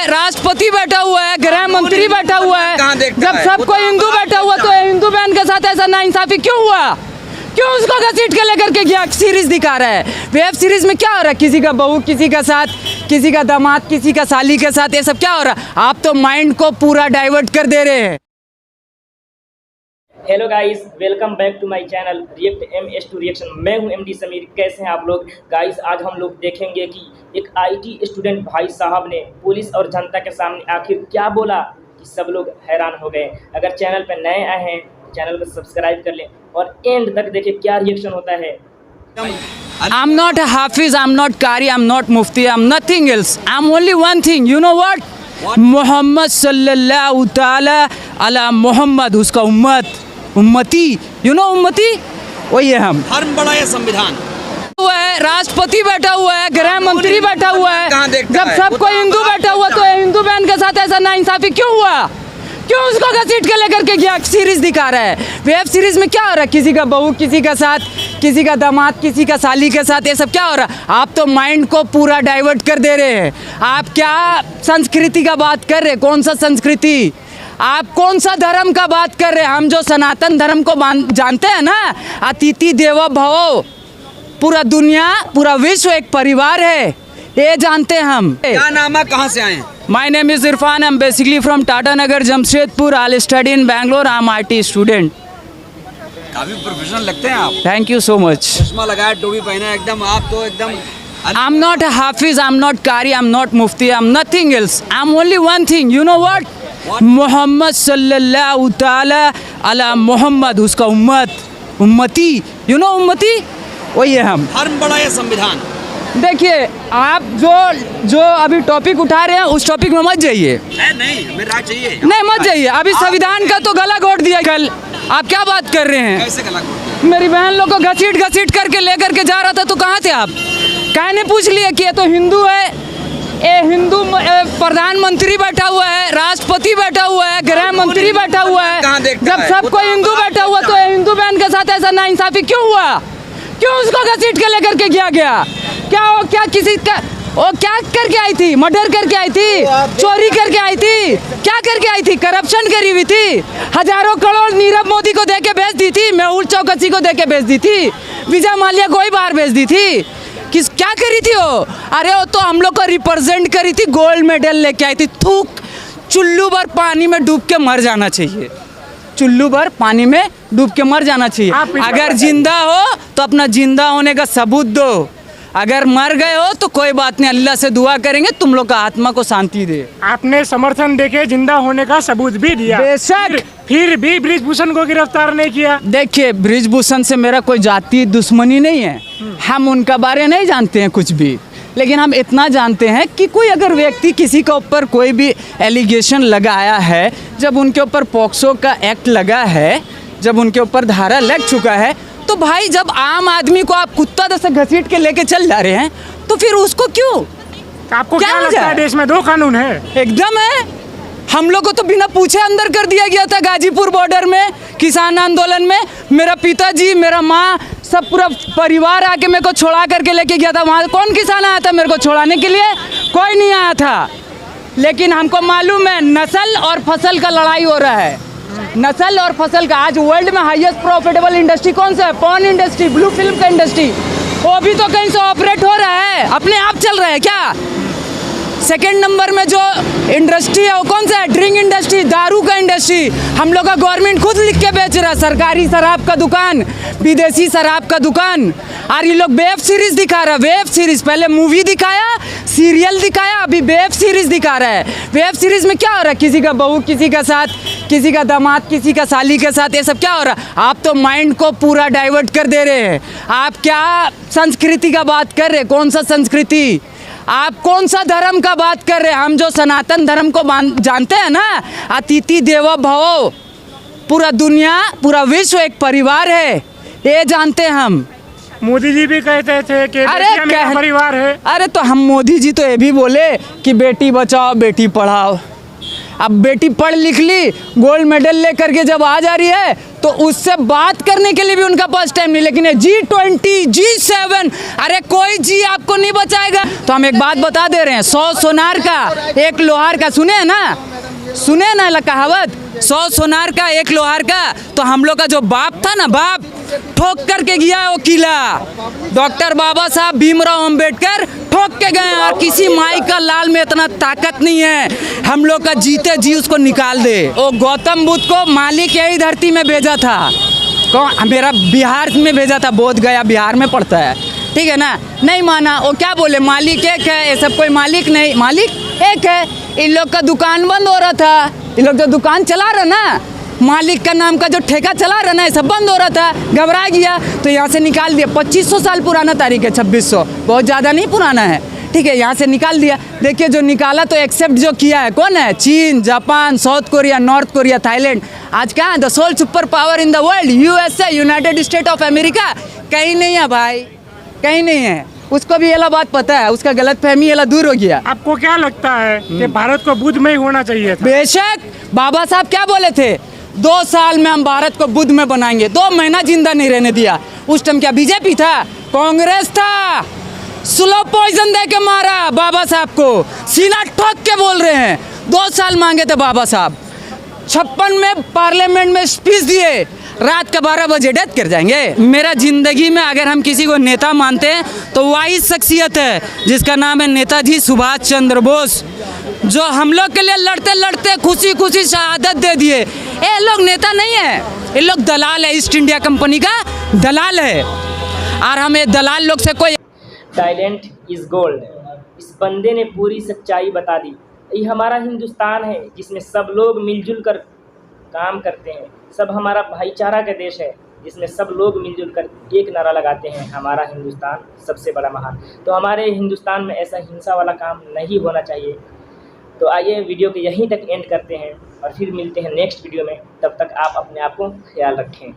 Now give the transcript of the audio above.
राष्ट्रपति बैठा हुआ है, गृह मंत्री बैठा हुआ है। जब सब कोई हिंदू बैठा हुआ तो हिंदू बहन के साथ ऐसा नाइंसाफी क्यों हुआ? क्यों उसको घसीट के लेकर के गया? सीरीज दिखा रहा है। वेब सीरीज में क्या हो रहा है? किसी का बहू किसी का साथ, किसी का दामाद किसी का साली के साथ, ये सब क्या हो रहा है? आप तो माइंड को पूरा डाइवर्ट कर दे रहे हैं। Hello guys, welcome back to my channel react MS2 reaction. मैं हूं MD समीर। कैसे हैं आप लोग? गाइस, आज हम लोग देखेंगे कि एक IT स्टूडेंट भाई साहब ने पुलिस और जनता के सामने आखिर क्या बोला कि सब लोग हैरान हो गए। अगर चैनल पर नए आए हैं तो चैनल को सब्सक्राइब कर लें और एंड तक देखिए क्या रिएक्शन होता है। I'm not a Hafiz, I'm not Qari, I'm not Mufti, I'm nothing else. I'm only one thing. You know what? Mohammad सल्लल्लाहु ताला अला मोहम्मद, उसका उम्मती, यू नो उम्मती, वही है हम। धर्म बड़ा है, संविधान हुआ है, राष्ट्रपति बैठा हुआ है, गृह मंत्री बैठा हुआ है। जब सब कोई हिंदू बैठा हुआ तो हिंदू बहन के साथ ऐसा नाइंसाफी क्यों हुआ? क्यों उसको घसीट के लेकर के गया? सीरीज दिखा रहा है। वेब सीरीज में क्या हो रहा है? किसी का बहू किसी का साथ, किसी का दामाद किसी का साली के साथ, ये सब क्या हो रहा है? आप तो माइंड को पूरा डाइवर्ट कर दे रहे हैं। आप क्या संस्कृति का बात कर रहे हैं? कौन सा संस्कृति? आप कौन सा धर्म का बात कर रहे हैं? हम जो सनातन धर्म को जानते हैं ना, अतिथि देवो भव, पूरा दुनिया पूरा विश्व एक परिवार है, ये जानते हैं हम। क्या नाम है, कहाँ से आए हैं? My name is Irfan, I am basically from Tata Nagar Jamshedpur. I study in Bangalore, I am IT student. काफी प्रोफेशनल लगते हैं आप। Thank you so much. चश्मा लगाया, टोपी पहना, एकदम आप तो एकदम। I am not Hafiz, I am not Qari, I am not Mufti, I am nothing else. I am only one thing. You know what? Muhammad सल्लल्लाहु ताला अला मोहम्मद, उसका उम्मती, यू नो उम्मती, वही है हम। धर्म बड़ा है, संविधान। देखिए, आप जो अभी टॉपिक उठा रहे हैं उस टॉपिक में मत जाइए। नहीं, हमें राय चाहिए। नहीं, मत जाइए। अभी संविधान का तो गला घोट दिया कल। आप क्या बात कर रहे हैं? कैसे गला घोट? मेरी बहन लोग को घसीट करके लेकर के जा रहा था, तो कहाँ थे आप? कहने पूछ लिए कि ये तो हिंदू है, ये हिंदू प्रधानमंत्री बैठा हुआ है, राष्ट्रपति बैठा हुआ है, गृह मंत्री बैठा हुआ है। जब सब कोई हिंदू बैठा हुआ तो हिंदू बहन के साथ ऐसा नाइंसाफी क्यों हुआ? क्यों उसको घसीट के लेकर के गया? क्या किसी का वो क्या करके आई थी? मर्डर करके आई थी? चोरी करके आई थी? क्या करके आई थी? करप्शन करी हुई थी? हजारों करोड़ नीरव मोदी को देके भेज दी थी, मेहुल चौकसी को देके भेज दी थी, विजय माल्या को ही बाहर भेज दी थी। क्या करी थी वो? अरे वो तो हम लोग को रिप्रेजेंट करी थी, गोल्ड मेडल लेके आई थी। थूक, चुल्लू भर पानी में डूब के मर जाना चाहिए, चुल्लू भर पानी में डूब के मर जाना चाहिए। अगर जिंदा हो तो अपना जिंदा होने का सबूत दो, अगर मर गए हो तो कोई बात नहीं, अल्लाह से दुआ करेंगे तुम लोग का आत्मा को शांति दे। आपने समर्थन देके जिंदा होने का सबूत भी दिया, बेशक, फिर भी बृजभूषण को गिरफ्तार नहीं किया। देखिए, बृजभूषण से मेरा कोई जाति दुश्मनी नहीं है, हम उनका बारे नहीं जानते हैं कुछ भी, लेकिन हम इतना जानते हैं कि कोई अगर व्यक्ति किसी के ऊपर कोई भी एलिगेशन लगाया है, जब उनके ऊपर पॉक्सो का एक्ट लगा है, जब उनके ऊपर धारा लग चुका है, तो भाई जब आम आदमी को आप कुत्ता जैसे घसीट के लेके चल जा रहे हैं तो फिर उसको क्यों? आपको क्या लगता है देश में दो कानून है? एकदम है। हम लोग को तो बिना पूछे अंदर कर दिया गया था गाजीपुर बॉर्डर में, किसान आंदोलन में। मेरा पिताजी, मेरा माँ, सब पूरा परिवार आके मेरे को छोड़ा करके लेके गया था। वहाँ कौन किसान आया था मेरे को छोड़ाने के लिए? कोई नहीं आया था। लेकिन हमको मालूम है नस्ल और फसल का लड़ाई हो रहा है, नस्ल और फसल का। आज वर्ल्ड में हाईएस्ट प्रॉफिटेबल इंडस्ट्री कौन सा है? पॉर्न इंडस्ट्री, ब्लू फिल्म का इंडस्ट्री। वो भी तो कहीं से ऑपरेट हो रहा है, अपने आप चल रहा है क्या? सेकंड नंबर में जो इंडस्ट्री है वो कौन सा है? ड्रिंक इंडस्ट्री, दारू का इंडस्ट्री। हम लोग का गवर्नमेंट खुद लिख के बेच रहा है, सरकारी शराब का दुकान, विदेशी शराब का दुकान। और ये लोग वेब सीरीज दिखा रहा है, वेब सीरीज। पहले मूवी दिखाया, सीरियल दिखाया, अभी वेब सीरीज दिखा रहा है। वेब सीरीज में क्या हो रहा है? किसी का बहू किसी का साथ, किसी का दामाद किसी का साली के साथ, ये सब क्या हो रहा है? आप तो माइंड को पूरा डाइवर्ट कर दे रहे हैं। आप क्या संस्कृति का बात कर रहे हैं? कौन सा संस्कृति? आप कौन सा धर्म का बात कर रहे हैं? हम जो सनातन धर्म को जानते हैं ना, अतिथि देवो भव, पूरा दुनिया पूरा विश्व एक परिवार है, ये जानते हैं हम। मोदी जी भी कहते थे कि मेरा परिवार है। अरे तो हम मोदी जी तो ये भी बोले कि बेटी बचाओ बेटी पढ़ाओ। अब बेटी पढ़ लिख ली, गोल्ड मेडल लेकर के जब आ जा रही है तो उससे बात करने के लिए भी उनका पास टाइम नहीं। लेकिन G20 G7 अरे कोई जी आपको नहीं बचाएगा। तो हम एक बात बता दे रहे हैं, 100 सोनार का 1 लोहार का, सुने हैं ना, सुने ना ला कहावत, 100 सोनार का 1 लोहार का। तो हम लोग का जो बाप था ना, बाप ठोक करके गया वो किला, डॉक्टर बाबा साहब भीमराव अंबेडकर ठोक के गए। और किसी माई का लाल में इतना ताकत नहीं है हम लोग का जीते जी उसको निकाल दे। वो गौतम बुद्ध को मालिक यही धरती में भेजा था, कौन, मेरा बिहार में भेजा था, बोध गया बिहार में पड़ता है, ठीक है ना। नहीं माना, वो क्या बोले, मालिक एक है, ये सब कोई मालिक नहीं, मालिक एक है। इन लोग का दुकान बंद हो रहा था, इन लोग जो दुकान चला रहा ना, मालिक का नाम का जो ठेका चला रहा ना, ये सब बंद हो रहा था, घबरा गया तो यहाँ से निकाल दिया। 2500 साल पुराना तारीख है, 2600, बहुत ज़्यादा नहीं पुराना है, ठीक है, यहाँ से निकाल दिया। देखिए जो निकाला तो एक्सेप्ट जो किया है कौन है, चीन, Japan, South Korea, North Korea, Thailand. आज कहाँ है the sole super power in the world, USA, United State of America, कहीं नहीं है भाई, कहीं नहीं है। उसको भी ये बात पता है, उसका गलत फहमी ये दूर हो गया। आपको क्या लगता है कि भारत को बुद्ध में ही होना चाहिए था? बेशक, बाबा साहब क्या बोले थे, 2 साल में हम भारत को बुद्ध में बनाएंगे, 2 महीना जिंदा नहीं रहने दिया। उस टाइम क्या बीजेपी था, कांग्रेस था, स्लो पॉइजन दे के मारा बाबा साहब को, सीना ठोक के बोल रहे हैं। 2 साल मांगे थे बाबा साहब, 56 में पार्लियामेंट में स्पीच दिए, रात का 12 बजे डेथ कर जाएंगे। मेरा जिंदगी में अगर हम किसी को नेता मानते हैं तो वही शख्सियत है जिसका नाम है नेताजी सुभाष चंद्र बोस, जो हम लोग के लिए लड़ते लड़ते खुशी खुशी शहादत दे दिए। ये लोग नेता नहीं है, ये लोग दलाल है, ईस्ट इंडिया कंपनी का दलाल है। और हमें दलाल लोग से कोई टैलेंट इज़ गोल्ड, इस बंदे ने पूरी सच्चाई बता दी। ये हमारा हिंदुस्तान है जिसमें सब लोग मिलजुल कर काम करते हैं, सब हमारा भाईचारा का देश है जिसमें सब लोग मिलजुल कर एक नारा लगाते हैं, हमारा हिंदुस्तान सबसे बड़ा महान। तो हमारे हिंदुस्तान में ऐसा हिंसा वाला काम नहीं होना चाहिए। तो आइए वीडियो को यहीं तक एंड करते हैं और फिर मिलते हैं नेक्स्ट वीडियो में। तब तक आप अपने आप को ख्याल रखें।